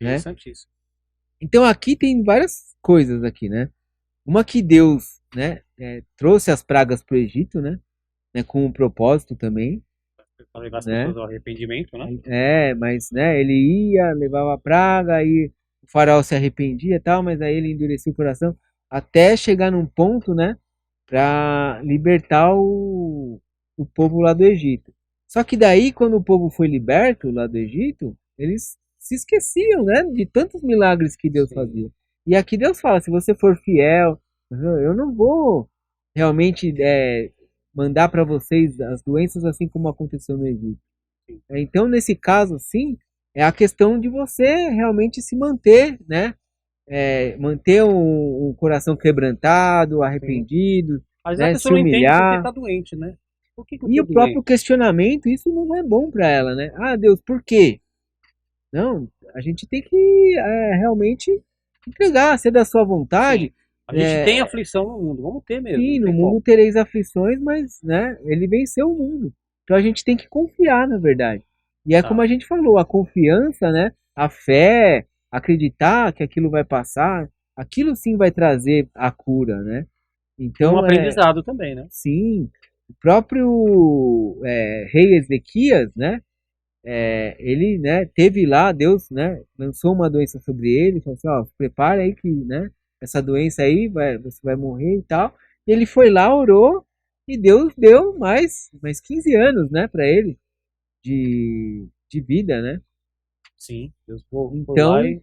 né? Interessantíssimo. Então aqui tem várias coisas aqui, né? Uma que Deus, né, trouxe as pragas para o Egito, né, com um propósito também, Para levar as né? pessoas ao arrependimento, né? Mas, né, ele ia, levava a praga, aí o faraó se arrependia e tal, mas aí ele endurecia o coração até chegar num ponto, né, para libertar o povo lá do Egito. Só que daí, quando o povo foi liberto lá do Egito, eles se esqueciam, né, de tantos milagres que Deus Sim. fazia. E aqui Deus fala: se você for fiel, eu não vou realmente mandar para vocês as doenças assim como aconteceu no Egito. Sim. Então, nesse caso, sim, é a questão de você realmente se manter, né? Manter o coração quebrantado, Sim. arrependido, Às vezes a né? pessoa Se não entende porque humilhar. está doente, né? Por que eu E tô o próprio doente? questionamento, isso não é bom para ela, né? Ah, Deus, por quê? Não, a gente tem que realmente entregar, ser da sua Sim. vontade. A gente tem É, aflição no mundo, vamos ter mesmo, sim, não no tem mundo como. tereis aflições, mas, né, ele venceu o mundo. Então a gente tem que confiar, na verdade. E é como Tá. a gente falou, a confiança, né, a fé, acreditar que aquilo vai passar, aquilo sim vai trazer a cura, né? E um Então, aprendizado também, né? sim, o próprio rei Ezequias, né, ele, né, teve lá, Deus, né, lançou uma doença sobre ele, falou assim: ó, se prepara aí que, né, essa doença aí, você vai morrer e tal. E ele foi lá, orou, e Deus deu mais 15 anos, né, para ele, de vida, né? Sim. Deus foi lá Então, e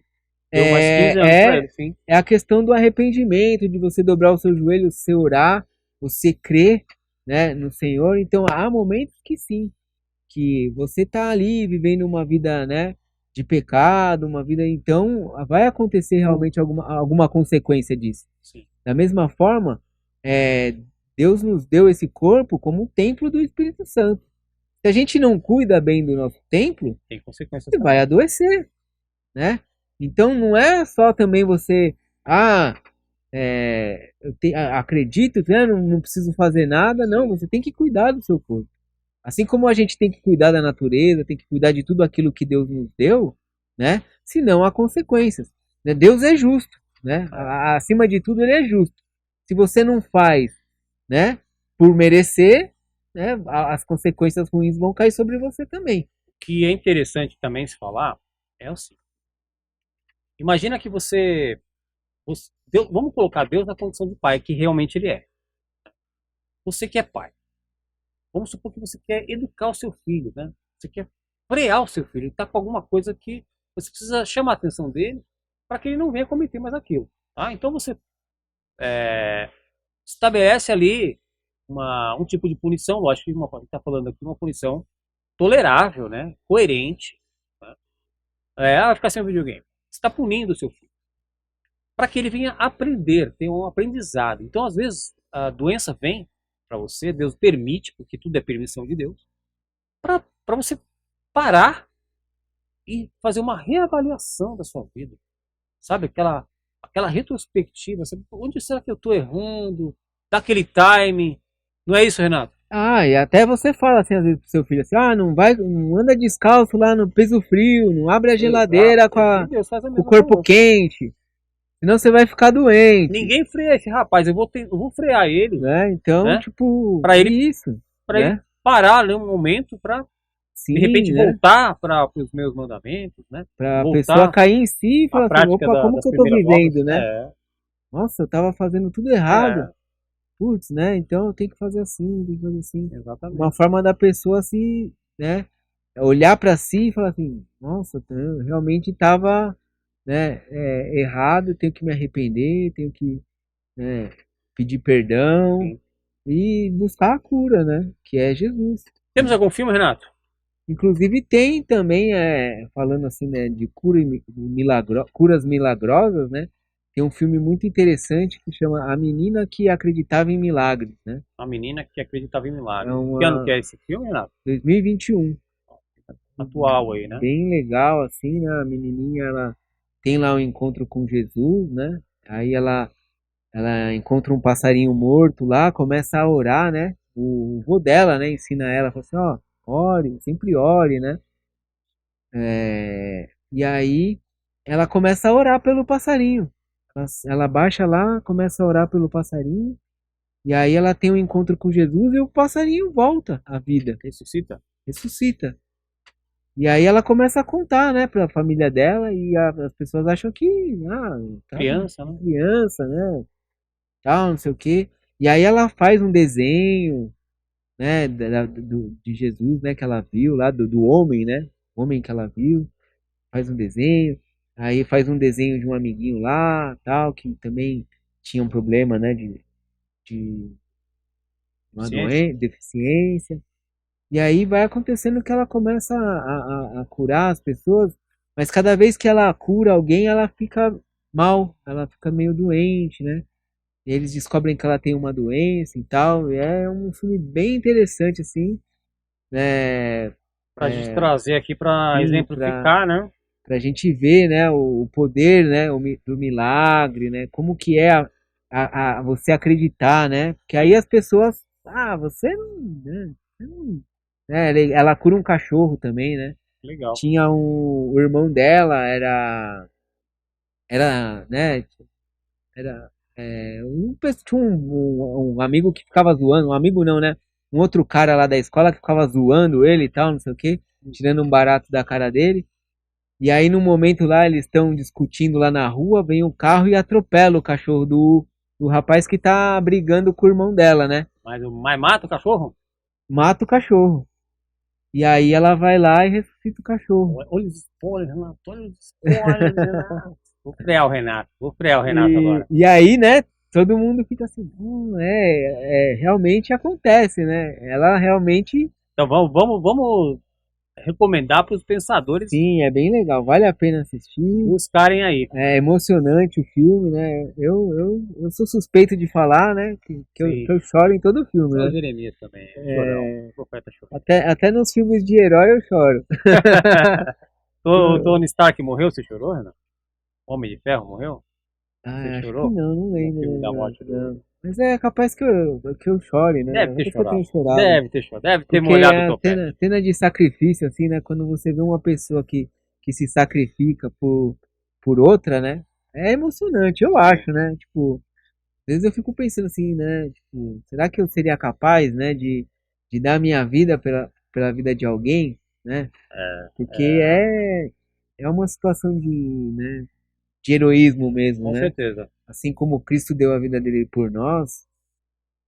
deu mais 15 anos para é, é, ele, sim. é a questão do arrependimento, de você dobrar o seu joelho, você orar, você crê, né, no Senhor, então há momentos que sim, que você tá ali vivendo uma vida, né, de pecado, uma vida, então vai acontecer realmente alguma consequência disso. Sim, Da mesma forma, é, Deus nos deu esse corpo como um templo do Espírito Santo. Se a gente não cuida bem do nosso templo, tem consequências você vai também. adoecer, né? Então não é só também você, acredito, né? Não preciso fazer nada, não. Você tem que cuidar do seu corpo. Assim como a gente tem que cuidar da natureza, tem que cuidar de tudo aquilo que Deus nos deu, né? Senão há consequências. Né? Deus é justo, né? É. Acima de tudo, ele é justo. Se você não faz, né, por merecer, né, as consequências ruins vão cair sobre você também. O que é interessante também se falar é o seguinte. Imagina que vamos colocar Deus na condição de pai, que realmente ele é. Você que é pai. Vamos supor que você quer educar o seu filho, né? Você quer frear o seu filho. Ele está com alguma coisa que você precisa chamar a atenção dele para que ele não venha cometer mais aquilo. Tá? Então você estabelece ali um tipo de punição, lógico que a gente está falando aqui uma punição tolerável, né? Coerente. Né? Ficar sem o videogame. Você está punindo o seu filho para que ele venha aprender, ter um aprendizado. Então, às vezes, a doença vem para você, Deus permite, porque tudo é permissão de Deus, para você parar e fazer uma reavaliação da sua vida. Sabe? Aquela retrospectiva. Sabe? Onde será que eu estou errando? Daquele timing. Não é isso, Renato? E até você fala assim, às vezes, pro seu filho assim, não anda descalço lá no piso frio, não abre a geladeira Exato. Deus faz a com o mesma corpo conosco. quente, senão você vai ficar doente. Ninguém freia esse rapaz. Eu vou frear ele, Né? Então, né? tipo, Para é ele, isso, ele né? parar ali um momento para de Sim, repente né? voltar para os meus mandamentos, né? Pra pessoa Voltar cair em si e à falar assim, prática opa, como das que eu tô primeiras obras. vivendo, né? Nossa, eu tava fazendo tudo errado. É, Putz, né? Então eu tenho que fazer assim, tem que fazer assim. Uma exatamente. forma da pessoa se, né? Olhar pra si e falar assim, nossa, eu realmente tava, né, errado, tenho que me arrepender, tenho que, né, pedir perdão Sim. e buscar a cura, né? Que é Jesus. Temos algum filme, Renato? Inclusive tem também, falando assim, né, de curas milagrosas, né? Tem um filme muito interessante que chama A Menina que Acreditava em Milagres, né? Uma menina que acreditava em É milagres. Que ano que uma é esse filme, Renato? 2021. Atual aí, né? Bem legal, assim, né? A menininha, ela tem lá um encontro com Jesus, né? Aí ela encontra um passarinho morto lá, começa a orar, né? O vô dela, né, ensina ela, fala assim, ó, ore, sempre ore, né? E aí ela começa a orar pelo passarinho. Ela baixa lá, começa a orar pelo passarinho, e aí ela tem um encontro com Jesus e o passarinho volta à vida, Ressuscita. ressuscita. E aí ela começa a contar, né, para a família dela e as pessoas acham que, tá Criança, né? criança, né, tal, não sei o quê. E aí ela faz um desenho, né, de Jesus, né, que ela viu lá, do homem, né, o homem que ela viu, faz um desenho. Aí faz um desenho de um amiguinho lá, tal, que também tinha um problema, né, de uma Ciência. doença, deficiência. E aí vai acontecendo que ela começa a curar as pessoas, mas cada vez que ela cura alguém, ela fica mal, ela fica meio doente, né? E eles descobrem que ela tem uma doença e tal. E é um filme bem interessante, assim, né? Pra gente trazer aqui pra Sim, exemplificar, né? pra gente ver, né, o poder, né, do milagre, né? Como que é você acreditar, né? Porque aí as pessoas, você não, né, você não ela cura um cachorro também, né? Legal. Tinha o irmão dela, né? Era tinha um amigo que ficava zoando, um amigo não, né? Um outro cara lá da escola que ficava zoando ele e tal, não sei o quê, tirando um barato da cara dele. E aí, no momento lá, eles estão discutindo lá na rua, vem um carro e atropela o cachorro do rapaz que tá brigando com o irmão dela, né? Mas mata o cachorro? Mata o cachorro. E aí ela vai lá e ressuscita o cachorro. Olha os spoilers, Renato. Olha os spoilers, Renato. Vou frear o Renato. Vou frear o Renato E, agora. e aí, né? todo mundo fica assim, realmente acontece, né? Ela realmente, Então vamos recomendar para os pensadores sim, é bem legal, vale a pena assistir. buscarem aí. É emocionante o filme, né? Eu sou suspeito de falar, né? Que Sim. eu choro em todo o filme, É o né? Jeremias também, chorão, profeta chorão. Até nos filmes de herói eu choro. O Tony Stark morreu, você chorou, Renan? Homem de Ferro morreu? Você Acho que chorou? não, não No lembro, filme da não, morte do. não. Mas é capaz que eu chore, né? Deve ter Acho que eu chorado. tenho chorado. Deve ter chorado. Deve ter Porque molhado o a topete. cena de sacrifício, assim, né? Quando você vê uma pessoa que se sacrifica por outra, né? É emocionante, eu Sim. acho, né? Tipo, às vezes eu fico pensando assim, né? Tipo, será que eu seria capaz, né? De dar minha vida pela vida de alguém, né? Porque É, é uma situação né, de heroísmo mesmo, com né? certeza. Assim como Cristo deu a vida dele por nós,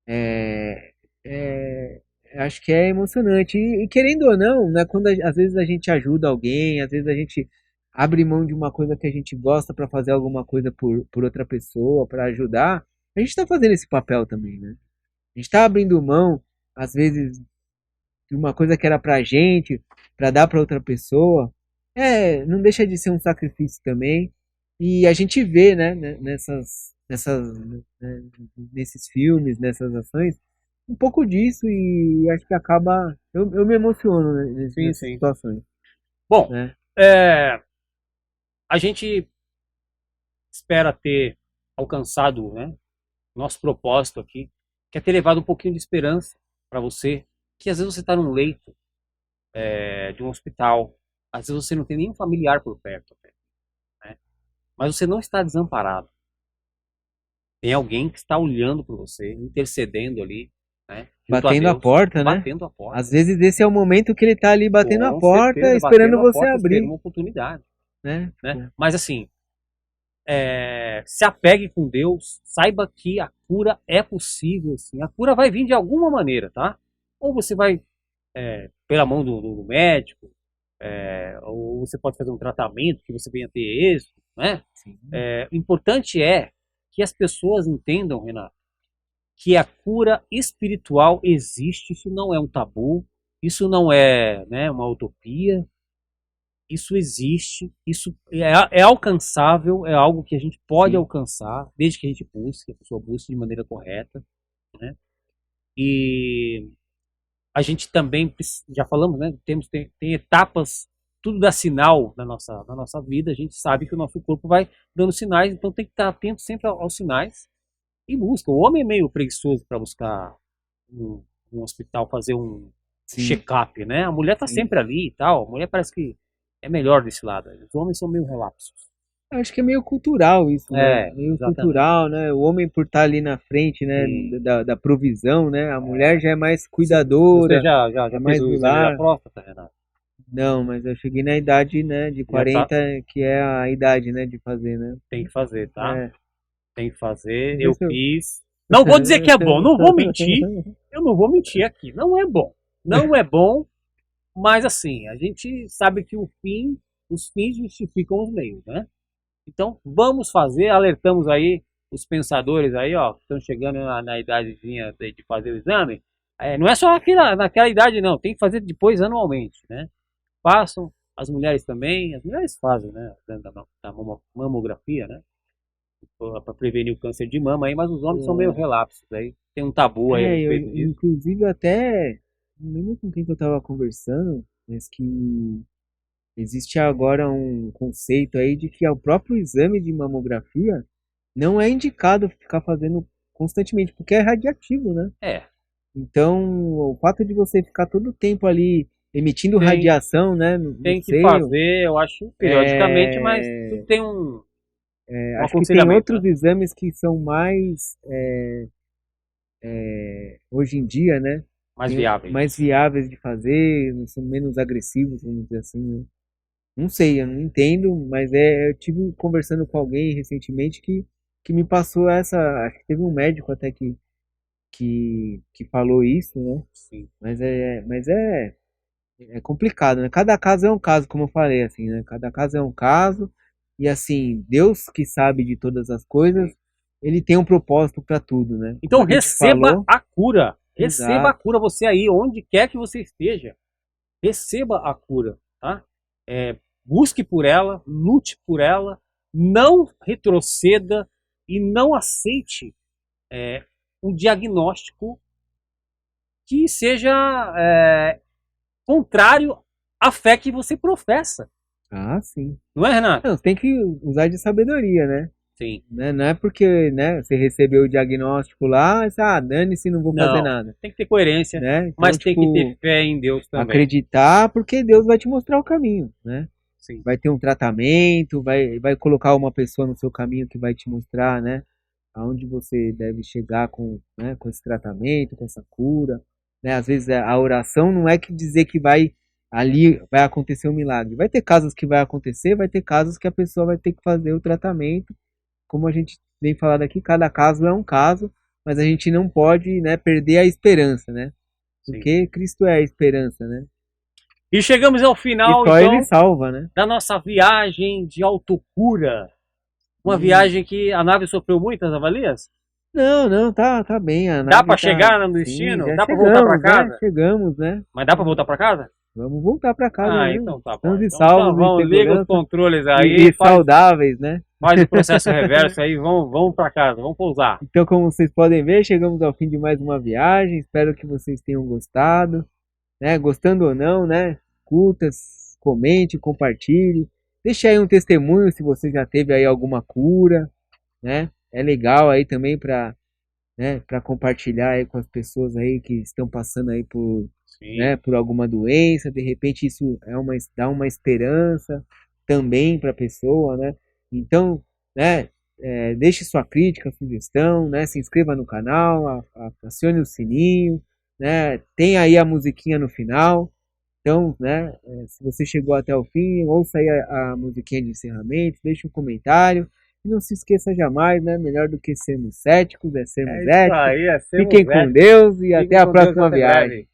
é, é, acho que é emocionante. E querendo ou não, né, quando às vezes a gente ajuda alguém, às vezes a gente abre mão de uma coisa que a gente gosta para fazer alguma coisa por outra pessoa, para ajudar, a gente está fazendo esse papel também, né? A gente está abrindo mão, às vezes, de uma coisa que era pra gente, para dar para outra pessoa. Não deixa de ser um sacrifício também. E a gente vê, né, nesses filmes, nessas ações, um pouco disso e acho que acaba. Eu me emociono, né, Sim, nessas sim. situações, Bom, né? a gente espera ter alcançado, né, nosso propósito aqui, que é ter levado um pouquinho de esperança para você, que às vezes você está num leito de um hospital, às vezes você não tem nenhum familiar por perto, né, mas você não está desamparado. Tem alguém que está olhando por você, intercedendo ali, né, junto a Batendo a Deus, porta, né? batendo a Às porta. vezes esse é o momento que ele tá ali batendo a Com porta, certeza, esperando batendo a você porta, esperando abrir, uma oportunidade, né? né? Tipo, Mas assim, se apegue com Deus, saiba que a cura é possível, sim. A cura vai vir de alguma maneira, tá? Ou você vai pela mão do médico, ou você pode fazer um tratamento que você venha ter êxito, né? sim, O importante é que as pessoas entendam, Renato, que a cura espiritual existe, isso não é um tabu, isso não é, né, uma utopia, isso existe, isso é alcançável, é algo que a gente pode sim. alcançar, desde que a gente busque, a pessoa busque de maneira correta, né? E a gente também, já falamos, né? Tem etapas, tudo dá sinal na nossa vida, a gente sabe que o nosso corpo vai dando sinais, então tem que estar atento sempre aos sinais e busca. O homem é meio preguiçoso para buscar um hospital, fazer um Sim, check-up, né? A mulher tá sim. sempre ali e tal, a mulher parece que é melhor desse lado. Os homens são meio relapsos. Eu acho que é meio cultural isso, né? Meio Exatamente. cultural, né? O homem por estar ali na frente, né? E Da provisão, né? A mulher já é mais você cuidadora, já é fez mais o do exame da lar. próstata, Renato? Não, mas eu cheguei na idade, né? De Já tá, 40 que é a idade, né? De fazer, né? tem que fazer, tá? É. Tem que fazer. Vamos ver Eu se eu. fiz. Não vou dizer que é bom, não vou mentir. Eu não vou mentir aqui. Não é bom. Não é bom, mas assim, a gente sabe que os fins justificam os meios, né? Então, vamos fazer, alertamos aí os pensadores aí, ó, que estão chegando na idadezinha de fazer o exame. Não é só naquela idade, não, tem que fazer depois anualmente, né? Façam, as mulheres também, as mulheres fazem, né? Da mamografia, né? Para prevenir o câncer de mama aí, mas os homens são meio relapsos aí. Tem um tabu aí a respeito disso. Inclusive até. Não lembro com quem que eu tava conversando, mas que existe agora um conceito aí de que o próprio exame de mamografia não é indicado ficar fazendo constantemente, porque é radiativo, né? É, Então, o fato de você ficar todo o tempo ali emitindo tem, radiação, né, no tem que seio, fazer, eu acho, periodicamente, mas tudo é, tem um acho que tem aconselhamento, outros né? exames que são mais, hoje em dia, né, Mais viáveis. mais viáveis de fazer, não são menos agressivos, vamos dizer assim, né? Não sei, eu não entendo, mas eu tive conversando com alguém recentemente que me passou essa. Acho que teve um médico até que falou isso, né? Sim. Mas é complicado, né? Cada caso é um caso, como eu falei, assim, né? Cada caso é um caso, e assim, Deus que sabe de todas as coisas, Sim. ele tem um propósito para tudo, né? Então Como a gente receba falou, a cura. Receba a exato. cura, você aí, onde quer que você esteja. Receba a cura, tá? Busque por ela, lute por ela, não retroceda e não aceite um diagnóstico que seja contrário à fé que você professa. Ah, sim. Não é, Renato? Não, você tem que usar de sabedoria, né? Sim. Né? Não é porque, né, você recebeu o diagnóstico lá, dane-se, não vou fazer Não, nada, tem que ter coerência, né? Então, mas tem que ter tipo, fé em Deus também. acreditar porque Deus vai te mostrar o caminho, né? Sim. Vai ter um tratamento, vai colocar uma pessoa no seu caminho que vai te mostrar, né? Aonde você deve chegar com, né, com esse tratamento, com essa cura, né? Às vezes a oração não é que dizer que ali vai acontecer um milagre. Vai ter casos que vai acontecer, vai ter casos que a pessoa vai ter que fazer o tratamento. Como a gente vem falando aqui, cada caso é um caso, mas a gente não pode, né, perder a esperança, né? Porque Cristo é a esperança, né? E chegamos ao E final, só então, ele salva, né? da nossa viagem de autocura. Uma Sim. viagem que a nave sofreu muitas avalias? Não, tá bem. A Dá nave pra tá... chegar no Sim, destino? já Dá pra voltar pra chegamos, né? casa? Chegamos, né? Mas dá pra voltar pra casa? Vamos voltar pra casa, Ah, né? então tá bom. Estamos e Então salvos, em vamos, liga os segurança controles e aí, saudáveis, né? faz o processo reverso aí, vamos pra casa, vamos pousar. Então, como vocês podem ver, chegamos ao fim de mais uma viagem. Espero que vocês tenham gostado, né? Gostando ou não, né? Curta, comente, compartilhe. Deixe aí um testemunho se você já teve aí alguma cura, né? É legal aí também para, né, para compartilhar aí com as pessoas aí que estão passando aí por, né, por alguma doença. De repente isso dá uma esperança também para a pessoa, né? Então, né, deixe sua crítica, sugestão, né? Se inscreva no canal, acione o sininho, né? Tem aí a musiquinha no final. Então, né, se você chegou até o fim, ouça aí a musiquinha de encerramento, deixe um comentário. E não se esqueça jamais, né? Melhor do que sermos céticos é sermos éticos. Aí, Fiquem com Deus e até a próxima viagem.